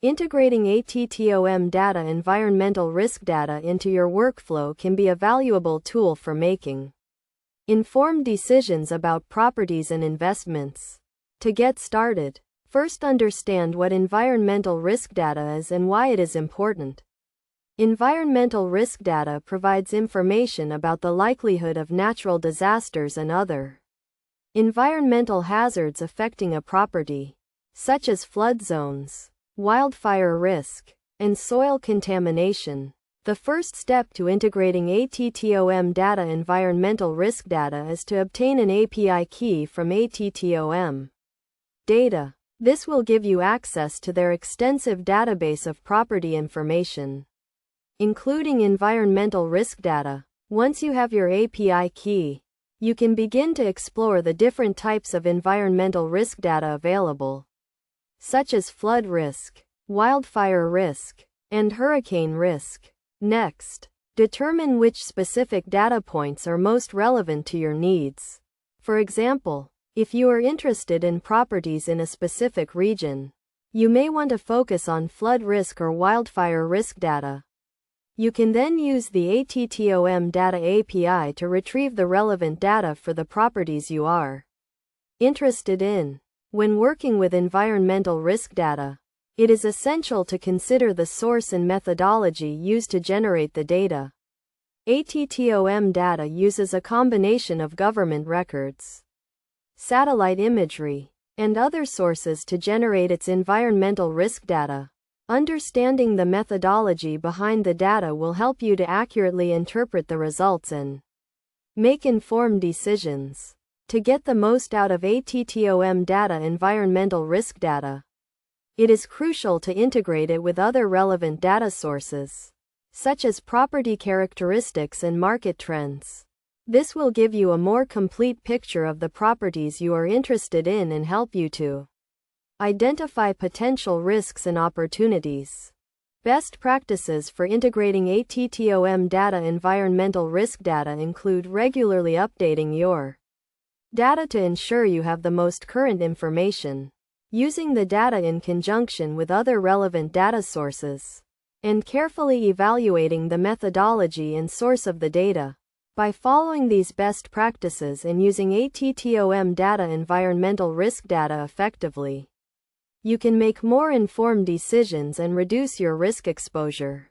Integrating ATTOM data, environmental risk data, into your workflow can be a valuable tool for making informed decisions about properties and investments. To get started, first understand what environmental risk data is and why it is important. Environmental risk data provides information about the likelihood of natural disasters and other environmental hazards affecting a property, such as flood zones, wildfire risk, and soil contamination. The first step to integrating ATTOM data, environmental risk data, is to obtain an API key from ATTOM Data. This will give you access to their extensive database of property information, including environmental risk data. Once you have your API key, you can begin to explore the different types of environmental risk data available, such as flood risk, wildfire risk, and hurricane risk. Next, determine which specific data points are most relevant to your needs. For example, if you are interested in properties in a specific region, you may want to focus on flood risk or wildfire risk data. You can then use the ATTOM Data API to retrieve the relevant data for the properties you are interested in. When working with environmental risk data, it is essential to consider the source and methodology used to generate the data. ATTOM Data uses a combination of government records, satellite imagery, and other sources to generate its environmental risk data. Understanding the methodology behind the data will help you to accurately interpret the results and make informed decisions. To get the most out of ATTOM data, environmental risk data, it is crucial to integrate it with other relevant data sources, such as property characteristics and market trends. This will give you a more complete picture of the properties you are interested in and help you to identify potential risks and opportunities. Best practices for integrating ATTOM data, environmental risk data, include regularly updating your data to ensure you have the most current information, using the data in conjunction with other relevant data sources, and carefully evaluating the methodology and source of the data. By following these best practices and using ATTOM data, environmental risk data, effectively, you can make more informed decisions and reduce your risk exposure.